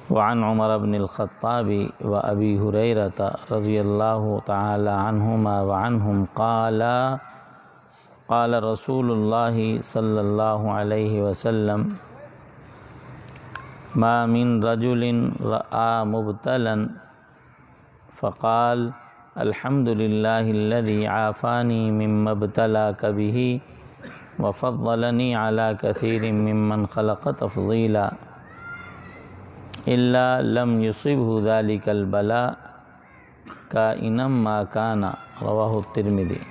وعن عمر بن الخطاب وأبي هريرة رضي الله تعالى عنهما وعنهم قال رسول الله صلى الله عليه وسلم ما من رجل رأى مبتلا فقال الحمد لله الذي عافاني مما ابتلاك به وفضلني على كثير ممن خلق تفضيلا إلا لم يصبه ذلك البلاء كائنا ما كان رواه الترمذي۔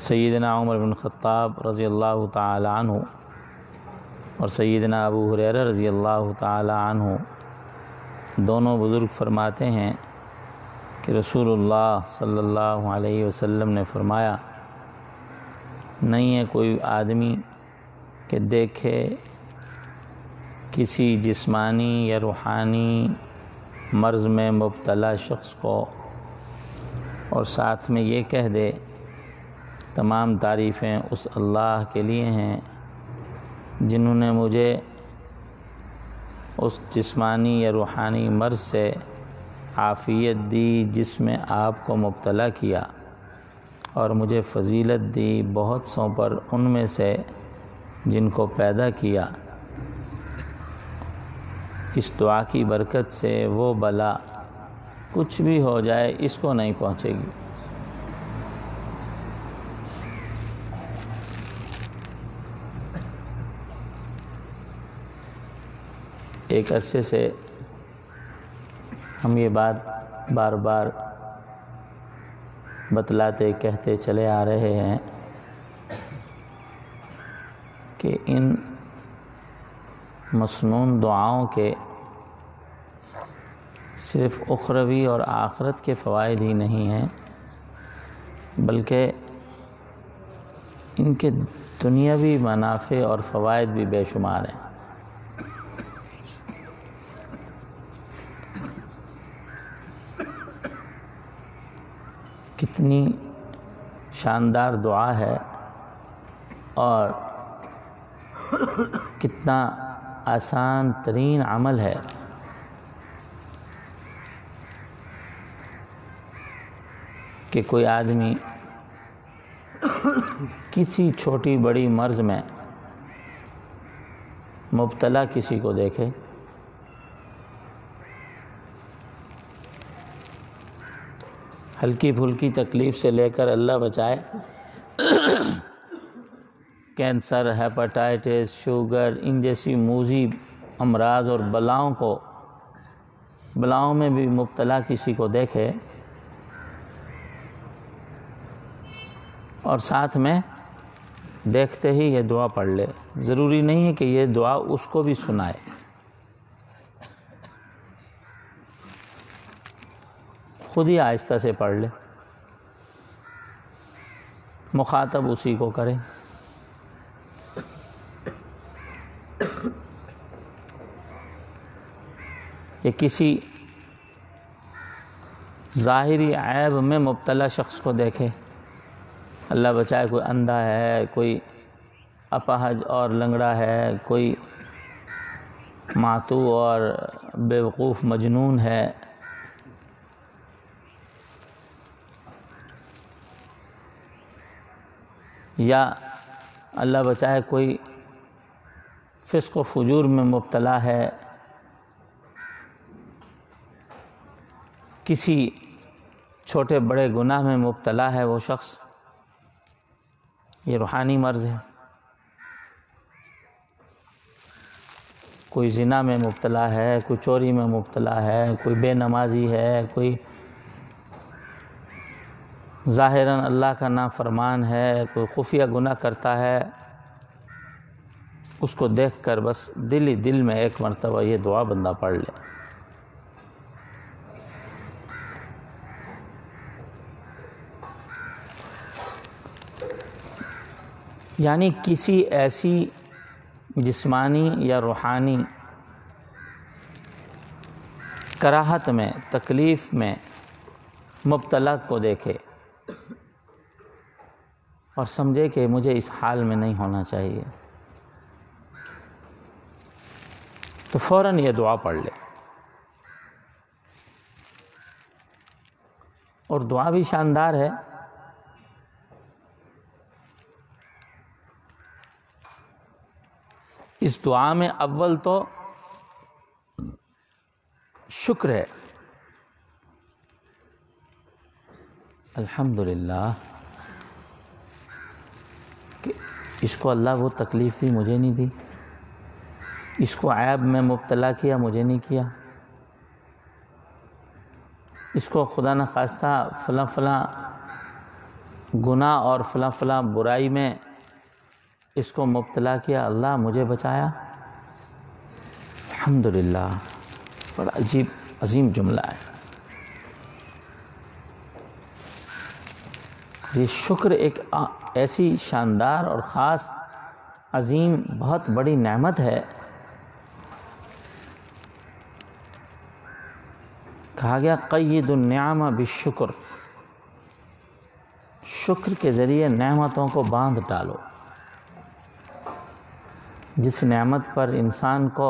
سیدنا عمر بن خطاب رضی اللہ تعالی عنہ اور سیدنا ابو ہریرہ رضی اللہ تعالی عنہ دونوں بزرگ فرماتے ہیں کہ رسول اللہ صلی اللہ علیہ وسلم نے فرمایا، نہیں ہے کوئی آدمی کہ دیکھے کسی جسمانی یا روحانی مرض میں مبتلا شخص کو اور ساتھ میں یہ کہہ دے تمام تعریفیں اس اللہ کے لیے ہیں جنہوں نے مجھے اس جسمانی یا روحانی مرض سے عافیت دی جس میں آپ کو مبتلا کیا، اور مجھے فضیلت دی بہت سوں پر ان میں سے جن کو پیدا کیا۔ اس دعا کی برکت سے وہ بلا کچھ بھی ہو جائے اس کو نہیں پہنچے گی۔ ایک عرصے سے ہم یہ بات بار بار بتلاتے کہتے چلے آ رہے ہیں کہ ان مسنون دعاؤں کے صرف اخروی اور آخرت کے فوائد ہی نہیں ہیں، بلکہ ان کے دنیاوی منافع اور فوائد بھی بے شمار ہیں۔ کتنی شاندار دعا ہے اور کتنا آسان ترین عمل ہے کہ کوئی آدمی کسی چھوٹی بڑی مرض میں مبتلا کسی کو دیکھے، ہلکی پھلکی تکلیف سے لے کر اللہ بچائے کینسر، ہیپاٹائٹس، شوگر، ان جیسی موذی امراض اور بلاؤں میں بھی مبتلا کسی کو دیکھے اور ساتھ میں دیکھتے ہی یہ دعا پڑھ لے۔ ضروری نہیں ہے کہ یہ دعا اس کو بھی سنائے، خود ہی آہستہ سے پڑھ لے، مخاطب اسی کو کرے۔ کہ کسی ظاہری عیب میں مبتلا شخص کو دیکھے، اللہ بچائے کوئی اندھا ہے، کوئی اپاہج اور لنگڑا ہے، کوئی معتوہ اور بیوقوف مجنون ہے، یا اللہ بچائے کوئی فسق و فجور میں مبتلا ہے، کسی چھوٹے بڑے گناہ میں مبتلا ہے وہ شخص، یہ روحانی مرض ہے۔ کوئی زنا میں مبتلا ہے، کوئی چوری میں مبتلا ہے، کوئی بے نمازی ہے، کوئی ظاہراً اللہ کا نافرمان ہے، کوئی خفیہ گناہ کرتا ہے، اس کو دیکھ کر بس دل ہی دل میں ایک مرتبہ یہ دعا بندہ پڑھ لے۔ یعنی کسی ایسی جسمانی یا روحانی کراہت میں، تکلیف میں مبتلا کو دیکھے اور سمجھے کہ مجھے اس حال میں نہیں ہونا چاہیے، تو فوراً یہ دعا پڑھ لے. اور دعا بھی شاندار ہے. اس دعا میں اول تو شکر ہے. الحمدللہ کہ اس کو اللہ وہ تکلیف دی، مجھے نہیں دی. اس کو عیب میں مبتلا کیا، مجھے نہیں کیا. اس کو خدا نخواستہ فلاں فلاں گناہ اور فلاں فلاں برائی میں اس کو مبتلا کیا، اللہ مجھے بچایا. الحمدللہ. بڑا عجیب عظیم جملہ ہے. یہ شکر ایک ایسی شاندار اور خاص عظیم بہت بڑی نعمت ہے. کہا گیا قید النعم بالشکر، شکر کے ذریعے نعمتوں کو باندھ ڈالو. جس نعمت پر انسان کو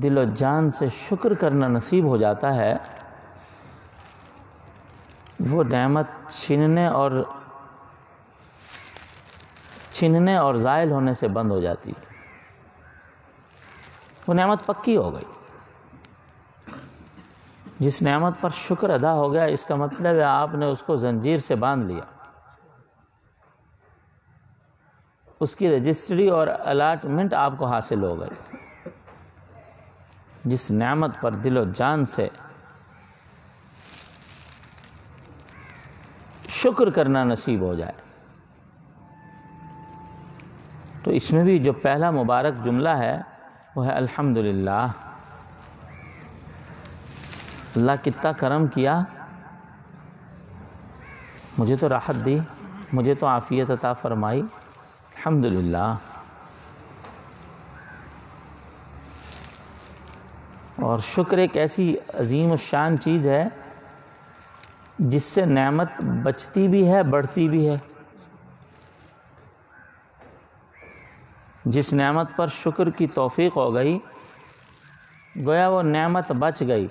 دل و جان سے شکر کرنا نصیب ہو جاتا ہے، وہ نعمت چھننے اور زائل ہونے سے بند ہو جاتی ہے. وہ نعمت پکی ہو گئی. جس نعمت پر شکر ادا ہو گیا، اس کا مطلب ہے آپ نے اس کو زنجیر سے باندھ لیا. اس کی رجسٹری اور الاٹمنٹ آپ کو حاصل ہو گئی. جس نعمت پر دل و جان سے شکر کرنا نصیب ہو جائے. تو اس میں بھی جو پہلا مبارک جملہ ہے وہ ہے الحمدللہ. اللہ کتنا کرم کیا، مجھے تو راحت دی، مجھے تو عافیت عطا فرمائی. الحمدللہ. اور شکر ایک ایسی عظیم الشان چیز ہے جس سے نعمت بچتی بھی ہے، بڑھتی بھی ہے. جس نعمت پر شکر کی توفیق ہو گئی، گویا وہ نعمت بچ گئی.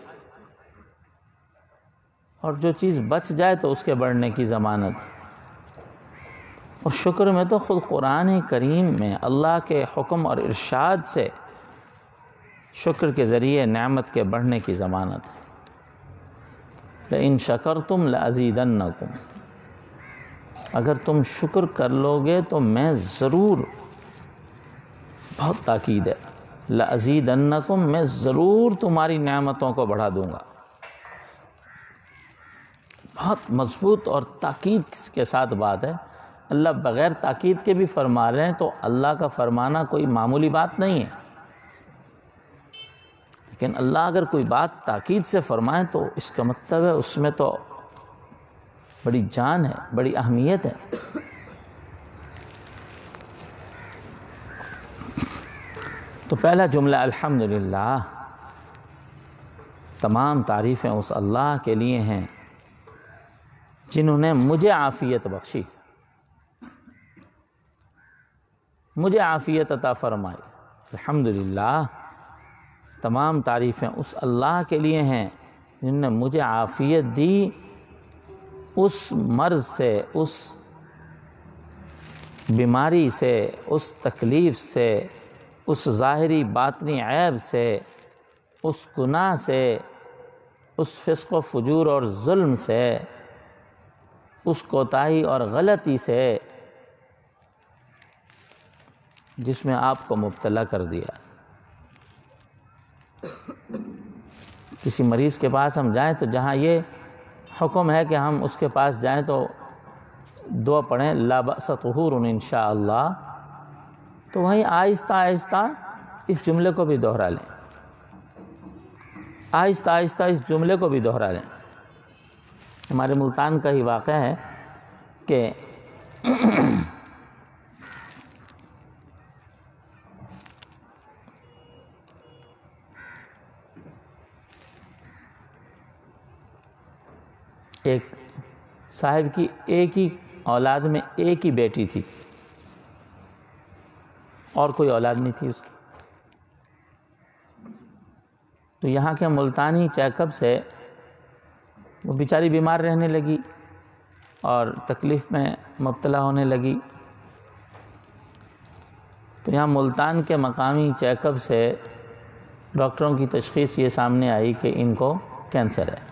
اور جو چیز بچ جائے تو اس کے بڑھنے کی ضمانت. اور شکر میں تو خود قرآن کریم میں اللہ کے حکم اور ارشاد سے شکر کے ذریعے نعمت کے بڑھنے کی ضمانت ہے. لئن شکرتم لازیدنکم، اگر تم شکر کر لو گے تو میں ضرور، بہت تاکید ہے، لازیدنکم، میں ضرور تمہاری نعمتوں کو بڑھا دوں گا. بہت مضبوط اور تاکید کے ساتھ بات ہے. اللہ بغیر تاکید کے بھی فرما رہے ہیں تو اللہ کا فرمانا کوئی معمولی بات نہیں ہے. لیکن اللہ اگر کوئی بات تاکید سے فرمائے تو اس کا مطلب ہے اس میں تو بڑی جان ہے، بڑی اہمیت ہے. تو پہلا جملہ الحمدللہ. تمام تعریفیں اس اللہ کے لیے ہیں جنہوں نے مجھے عافیت بخشی، مجھے عافیت عطا فرمائی. الحمدللہ. تمام تعریفیں اس اللہ کے لیے ہیں جنہوں نے مجھے عافیت دی، اس مرض سے، اس بیماری سے، اس تکلیف سے، اس ظاہری باطنی عیب سے، اس گناہ سے، اس فسق و فجور اور ظلم سے، اس کوتاہی اور غلطی سے جس میں آپ کو مبتلا کر دیا. کسی مریض کے پاس ہم جائیں تو جہاں یہ حکم ہے کہ ہم اس کے پاس جائیں تو دعا پڑھیں لا بأس طہور انشاءاللہ، تو وہیں آہستہ آہستہ اس جملے کو بھی دہرا لیں. آہستہ آہستہ اس جملے کو بھی دہرا لیں. ہمارے ملتان کا ہی واقعہ ہے کہ ایک صاحب کی ایک ہی اولاد میں ایک ہی بیٹی تھی اور کوئی اولاد نہیں تھی اس کی. تو یہاں کے ملتانی چیک اپ سے وہ بیچاری بیمار رہنے لگی اور تکلیف میں مبتلا ہونے لگی. تو یہاں ملتان کے مقامی چیک اپ سے ڈاکٹروں کی تشخیص یہ سامنے آئی کہ ان کو کینسر ہے.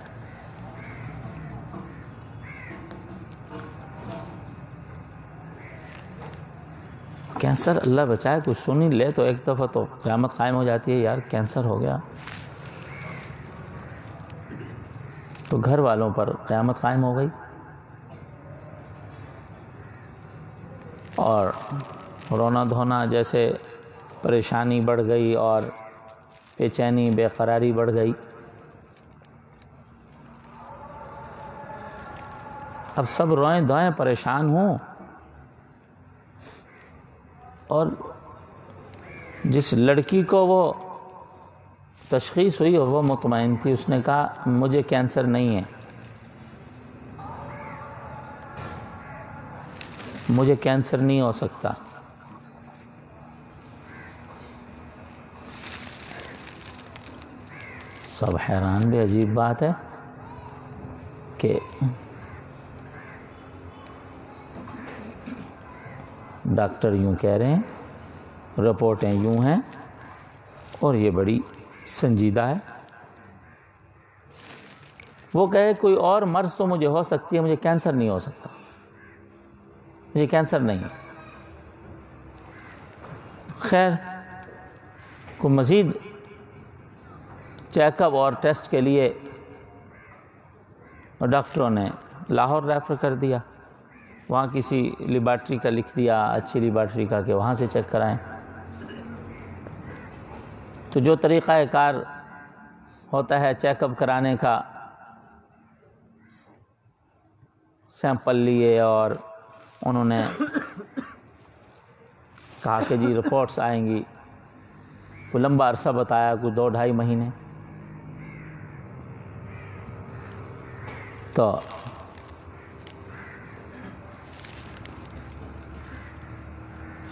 کینسر اللہ بچائے، کچھ سن ہی لے تو ایک دفعہ تو قیامت قائم ہو جاتی ہے، یار کینسر ہو گیا تو گھر والوں پر قیامت قائم ہو گئی. اور رونا دھونا جیسے پریشانی بڑھ گئی اور بے چینی بے قراری بڑھ گئی. اب سب روئیں دھوئیں پریشان ہوں، اور جس لڑکی کو وہ تشخیص ہوئی اور وہ مطمئن تھی، اس نے کہا مجھے کینسر نہیں ہے، مجھے کینسر نہیں ہو سکتا. سب حیران. بھی عجیب بات ہے کہ ڈاکٹر یوں کہہ رہے ہیں، رپورٹیں یوں ہیں، اور یہ بڑی سنجیدہ ہے. وہ کہے کوئی اور مرض تو مجھے ہو سکتی ہے، مجھے کینسر نہیں ہو سکتا، مجھے کینسر نہیں ہے. خیر کو مزید چیک اپ اور ٹیسٹ کے لیے ڈاکٹروں نے لاہور ریفر کر دیا. وہاں کسی لیبارٹری کا لکھ دیا، اچھی لیبارٹری کا، کہ وہاں سے چیک کرائیں. تو جو طریقہ کار ہوتا ہے چیک اپ کرانے کا، سیمپل لیے اور انہوں نے کہا کہ جی رپورٹس آئیں گی. کوئی لمبا عرصہ بتایا، کوئی 2-2.5 مہینے. تو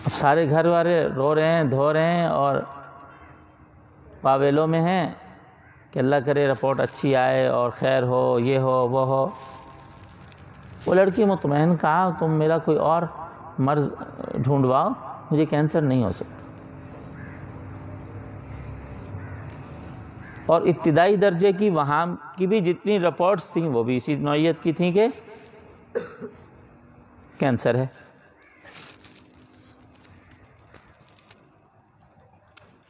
اب سارے گھر والے رو رہے ہیں، دھو رہے ہیں اور پاویلوں میں ہیں کہ اللہ کرے رپورٹ اچھی آئے اور خیر ہو، یہ ہو وہ ہو. وہ لڑکی مطمئن کہا تم میرا کوئی اور مرض ڈھونڈواؤ، مجھے کینسر نہیں ہو سکتا. اور ابتدائی درجے کی وہاں کی بھی جتنی رپورٹس تھیں وہ بھی اسی نوعیت کی تھیں کہ کینسر ہے.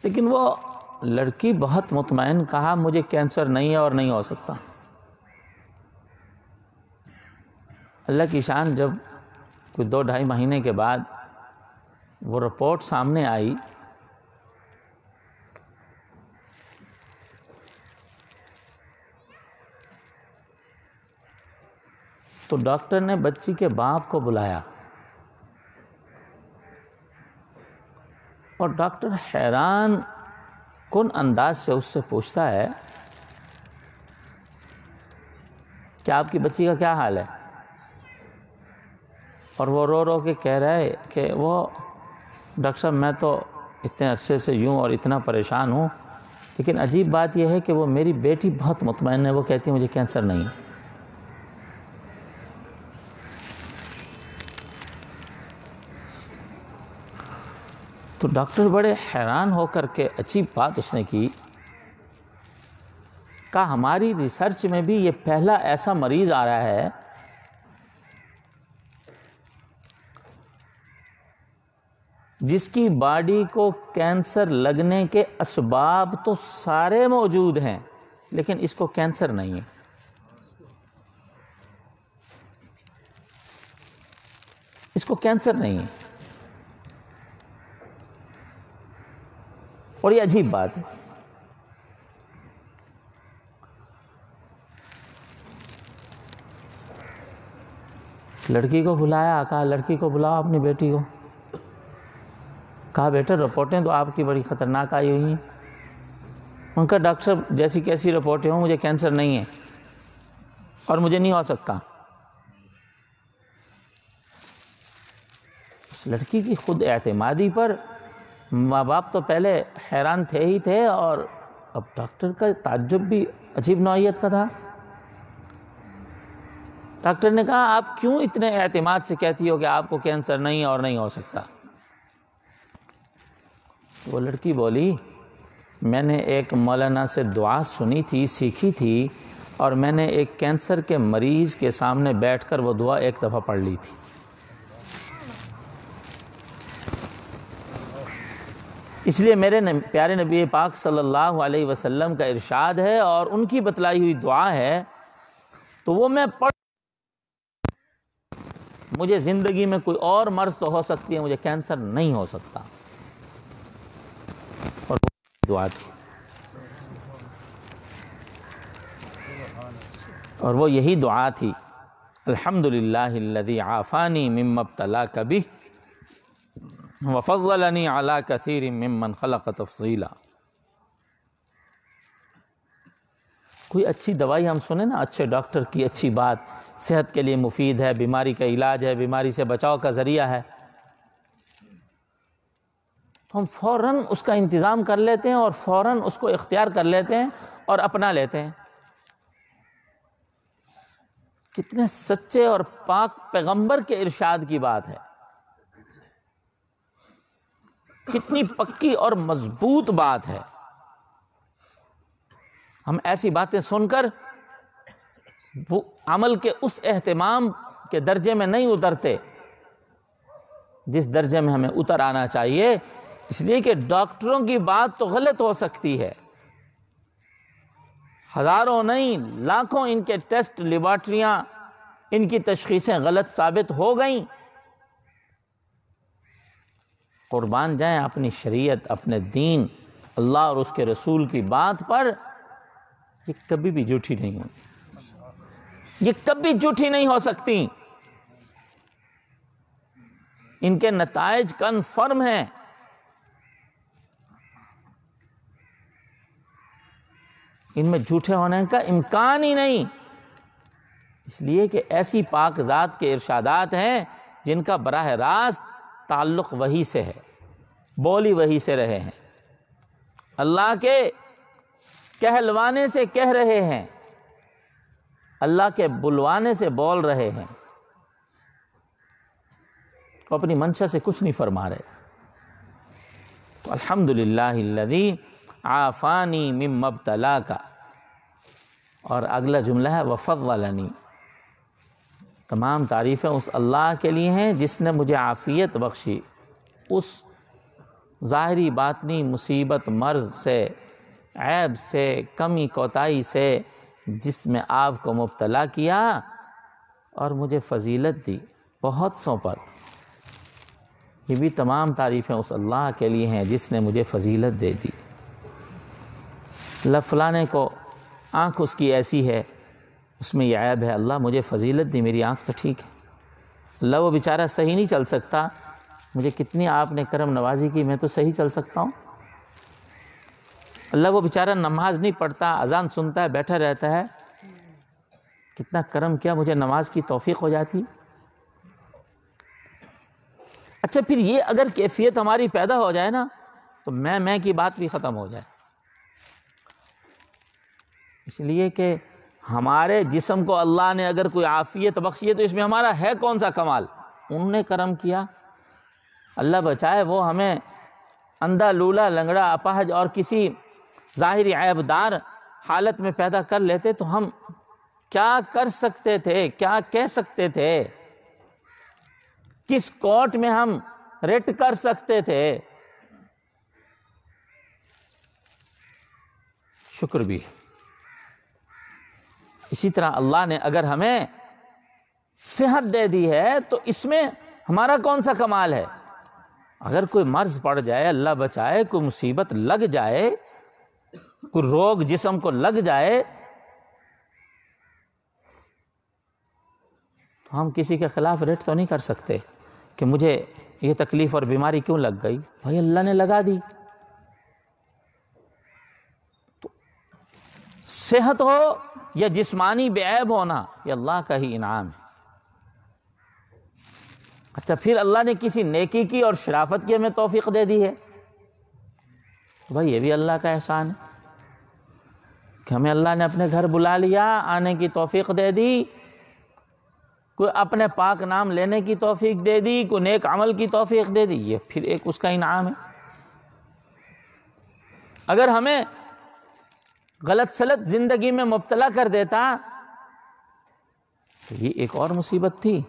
لیکن وہ لڑکی بہت مطمئن کہا مجھے کینسر نہیں ہے اور نہیں ہو سکتا. اللہ کی شان، جب کوئی 2-2.5 مہینے کے بعد وہ رپورٹ سامنے آئی تو ڈاکٹر نے بچی کے باپ کو بلایا اور ڈاکٹر حیران کن انداز سے اس سے پوچھتا ہے کہ آپ کی بچی کا کیا حال ہے؟ اور وہ رو رو کے کہہ رہا ہے کہ وہ ڈاکٹر صاحب میں تو اتنے عرصے سے یوں اور اتنا پریشان ہوں، لیکن عجیب بات یہ ہے کہ وہ میری بیٹی بہت مطمئن ہے، وہ کہتی ہے مجھے کینسر نہیں ہے. تو ڈاکٹر بڑے حیران ہو کر کے عجیب بات اس نے کی، کہا ہماری ریسرچ میں بھی یہ پہلا ایسا مریض آ رہا ہے جس کی باڈی کو کینسر لگنے کے اسباب تو سارے موجود ہیں لیکن اس کو کینسر نہیں ہے. اس کو کینسر نہیں ہے. اور یہ عجیب بات ہے. لڑکی کو بلایا، کہا لڑکی کو بلاؤ اپنی بیٹی کو. کہا بیٹا رپورٹیں تو آپ کی بڑی خطرناک آئی ہوئی ہیں. ان کا ڈاکٹر صاحب جیسی کیسی رپورٹیں ہوں مجھے کینسر نہیں ہے اور مجھے نہیں ہو سکتا. اس لڑکی کی خود اعتمادی پر ماں باپ تو پہلے حیران تھے ہی تھے اور اب ڈاکٹر کا تعجب بھی عجیب نوعیت کا تھا. ڈاکٹر نے کہا آپ کیوں اتنے اعتماد سے کہتی ہو کہ آپ کو کینسر نہیں اور نہیں ہو سکتا؟ وہ لڑکی بولی میں نے ایک مولانا سے دعا سنی تھی، سیکھی تھی، اور میں نے ایک کینسر کے مریض کے سامنے بیٹھ کر وہ دعا ایک دفعہ پڑھ لی تھی. اس لیے میرے پیارے نبی پاک صلی اللہ علیہ وسلم کا ارشاد ہے اور ان کی بتلائی ہوئی دعا ہے، تو وہ میں پڑھ. مجھے زندگی میں کوئی اور مرض تو ہو سکتی ہے، مجھے کینسر نہیں ہو سکتا. اور وہ دعا تھی، اور وہ یہی دعا تھی، الحمدللہ الذی عافانی مما ابتلاک بہ وفضلنی علی کثیر ممن خلق تفضیلا. کوئی اچھی دوائی ہم سنیں نا، اچھے ڈاکٹر کی اچھی بات، صحت کے لیے مفید ہے، بیماری کا علاج ہے، بیماری سے بچاؤ کا ذریعہ ہے، تو ہم فوراً اس کا انتظام کر لیتے ہیں اور فوراً اس کو اختیار کر لیتے ہیں اور اپنا لیتے ہیں. کتنے سچے اور پاک پیغمبر کے ارشاد کی بات ہے، کتنی پکی اور مضبوط بات ہے. ہم ایسی باتیں سن کر وہ عمل کے اس اہتمام کے درجے میں نہیں اترتے جس درجے میں ہمیں اتر آنا چاہیے، اس لیے کہ ڈاکٹروں کی بات تو غلط ہو سکتی ہے، ہزاروں نہیں لاکھوں ان کے ٹیسٹ، لیبارٹریاں، ان کی تشخیصیں غلط ثابت ہو گئیں. قربان جائیں اپنی شریعت، اپنے دین، اللہ اور اس کے رسول کی بات پر، یہ کبھی بھی جھوٹی نہیں ہوتی، یہ کبھی جھوٹی نہیں ہو سکتی. ان کے نتائج کنفرم ہیں. ان میں جھوٹے ہونے کا امکان ہی نہیں، اس لیے کہ ایسی پاک ذات کے ارشادات ہیں جن کا براہ راست تعلق وحی سے ہے، بولی وحی سے رہے ہیں، اللہ کے کہلوانے سے کہہ رہے ہیں، اللہ کے بلوانے سے بول رہے ہیں، وہ اپنی منشا سے کچھ نہیں فرما رہے. تو الحمدللہ الذی عافانی مما ابتلاک، اور اگلا جملہ ہے وفضلنی. تمام تعریفیں اس اللہ کے لیے ہیں جس نے مجھے عافیت بخشی اس ظاہری باطنی مصیبت، مرض سے، عیب سے، کمی کوتاہی سے جس میں آپ کو مبتلا کیا، اور مجھے فضیلت دی بہت سوں پر. یہ بھی تمام تعریفیں اس اللہ کے لیے ہیں جس نے مجھے فضیلت دے دی. اللہ فلانے کو آنکھ اس کی ایسی ہے، اس میں یہ عیب ہے، اللہ مجھے فضیلت دی، میری آنکھ تو ٹھیک ہے. اللہ وہ بیچارہ صحیح نہیں چل سکتا، مجھے کتنی آپ نے کرم نوازی کی، میں تو صحیح چل سکتا ہوں. اللہ وہ بیچارہ نماز نہیں پڑھتا، اذان سنتا ہے، بیٹھا رہتا ہے، کتنا کرم کیا، مجھے نماز کی توفیق ہو جاتی. اچھا پھر یہ اگر کیفیت ہماری پیدا ہو جائے نا، تو میں کی بات بھی ختم ہو جائے. اس لیے کہ ہمارے جسم کو اللہ نے اگر کوئی عافیت بخشی ہے تو اس میں ہمارا ہے کون سا کمال؟ انہوں نے کرم کیا. اللہ بچائے وہ ہمیں اندھا، لولا، لنگڑا، اپاہج اور کسی ظاہری عیبدار حالت میں پیدا کر لیتے تو ہم کیا کر سکتے تھے، کیا کہہ سکتے تھے، کس کورٹ میں ہم ریٹ کر سکتے تھے. شکر بھی ہے. اسی طرح اللہ نے اگر ہمیں صحت دے دی ہے تو اس میں ہمارا کون سا کمال ہے؟ اگر کوئی مرض پڑ جائے، اللہ بچائے، کوئی مصیبت لگ جائے، کوئی روگ جسم کو لگ جائے، تو ہم کسی کے خلاف ریٹ تو نہیں کر سکتے کہ مجھے یہ تکلیف اور بیماری کیوں لگ گئی. بھائی اللہ نے لگا دی. تو صحت ہو یا جسمانی بے عیب ہونا، یہ اللہ کا ہی انعام ہے. اچھا پھر اللہ نے کسی نیکی کی اور شرافت کی ہمیں توفیق دے دی ہے، تو بھائی یہ بھی اللہ کا احسان ہے. کہ ہمیں اللہ نے اپنے گھر بلا لیا، آنے کی توفیق دے دی، کوئی اپنے پاک نام لینے کی توفیق دے دی، کوئی نیک عمل کی توفیق دے دی، یہ پھر ایک اس کا انعام ہے۔ اگر ہمیں غلط سلط زندگی میں مبتلا کر دیتا تو یہ ایک اور مصیبت تھی۔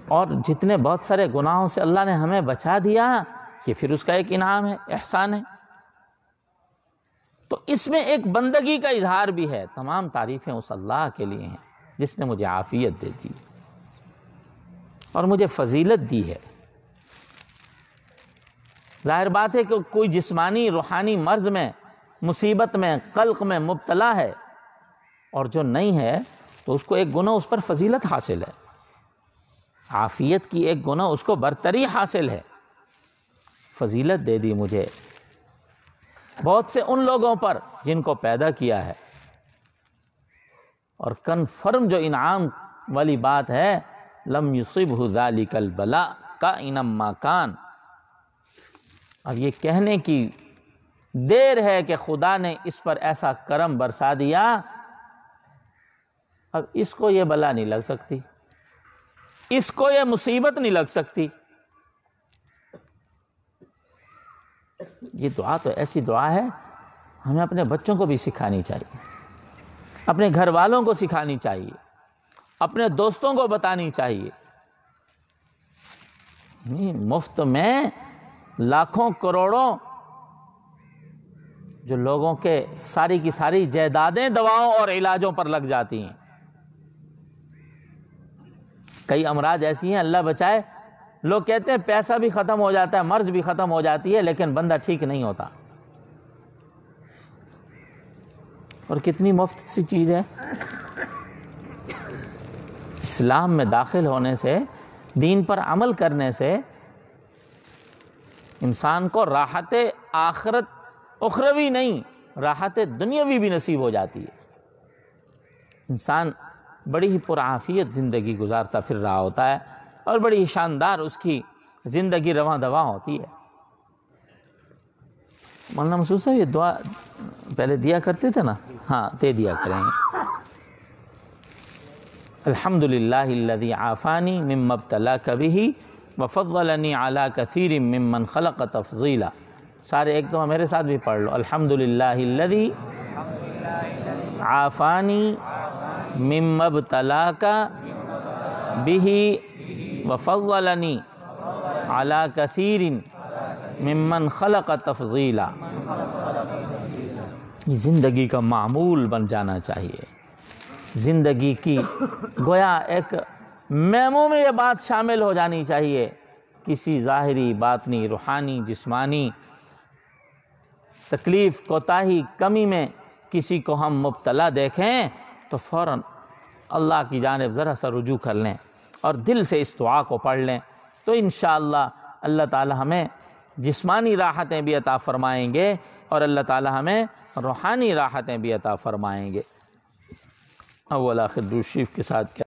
اور جتنے بہت سارے گناہوں سے اللہ نے ہمیں بچا دیا، یہ پھر اس کا ایک انعام ہے، احسان ہے۔ تو اس میں ایک بندگی کا اظہار بھی ہے۔ تمام تعریفیں اس اللہ کے لیے ہیں جس نے مجھے عافیت دے دی اور مجھے فضیلت دی ہے۔ ظاہر بات ہے کہ کوئی جسمانی روحانی مرض میں، مصیبت میں، قلق میں مبتلا ہے اور جو نہیں ہے تو اس کو ایک گناہ اس پر فضیلت حاصل ہے، عافیت کی ایک گناہ اس کو برتری حاصل ہے، فضیلت دے دی مجھے بہت سے ان لوگوں پر جن کو پیدا کیا ہے۔ اور کنفرم جو انعام والی بات ہے، لم یصبہ ذالک البلاء کائنا ما کان۔ اب یہ کہنے کی دیر ہے کہ خدا نے اس پر ایسا کرم برسا دیا، اب اس کو یہ بلا نہیں لگ سکتی، اس کو یہ مصیبت نہیں لگ سکتی۔ یہ دعا تو ایسی دعا ہے ہمیں اپنے بچوں کو بھی سکھانی چاہیے، اپنے گھر والوں کو سکھانی چاہیے، اپنے دوستوں کو بتانی چاہیے۔ مفت میں لاکھوں کروڑوں جو لوگوں کے ساری کی ساری جائیدادیں دواؤں اور علاجوں پر لگ جاتی ہیں۔ کئی امراض ایسی ہیں، اللہ بچائے، لوگ کہتے ہیں پیسہ بھی ختم ہو جاتا ہے، مرض بھی ختم ہو جاتی ہے، لیکن بندہ ٹھیک نہیں ہوتا۔ اور کتنی مفت سی چیز ہے۔ اسلام میں داخل ہونے سے، دین پر عمل کرنے سے انسان کو راحت آخرت اخروی نہیں، راحت دنیاوی بھی نصیب ہو جاتی ہے۔ انسان بڑی ہی پرعافیت زندگی گزارتا پھر رہا ہوتا ہے اور بڑی ہی شاندار اس کی زندگی رواں دواں ہوتی ہے۔ مولانا مسعود صاحب یہ دعا پہلے دیا کرتے تھے نا؟ ہاں دے دیا کریں گے۔ الحمدللہ الذی عافانی مما ابتلاک بہ وفضلنی علی کثیر ممن خلق تفضیلا۔ سارے ایک دفعہ میرے ساتھ بھی پڑھ لو، الحمدللہ الذی عافانی مما ابتلاک بہ وفضلنی علی کثیر ممن خلق تفضیلا۔ یہ زندگی کا معمول بن جانا چاہیے، زندگی کی گویا ایک میمو میں یہ بات شامل ہو جانی چاہیے۔ کسی ظاہری، باطنی، روحانی، جسمانی تکلیف، کوتاہی، کمی میں کسی کو ہم مبتلا دیکھیں تو فوراً اللہ کی جانب ذرا سا رجوع کر لیں اور دل سے اس دعا کو پڑھ لیں، تو انشاءاللہ اللہ تعالی ہمیں جسمانی راحتیں بھی عطا فرمائیں گے اور اللہ تعالی ہمیں روحانی راحتیں بھی عطا فرمائیں گے۔ اول آخر درود شریف کے ساتھ کیا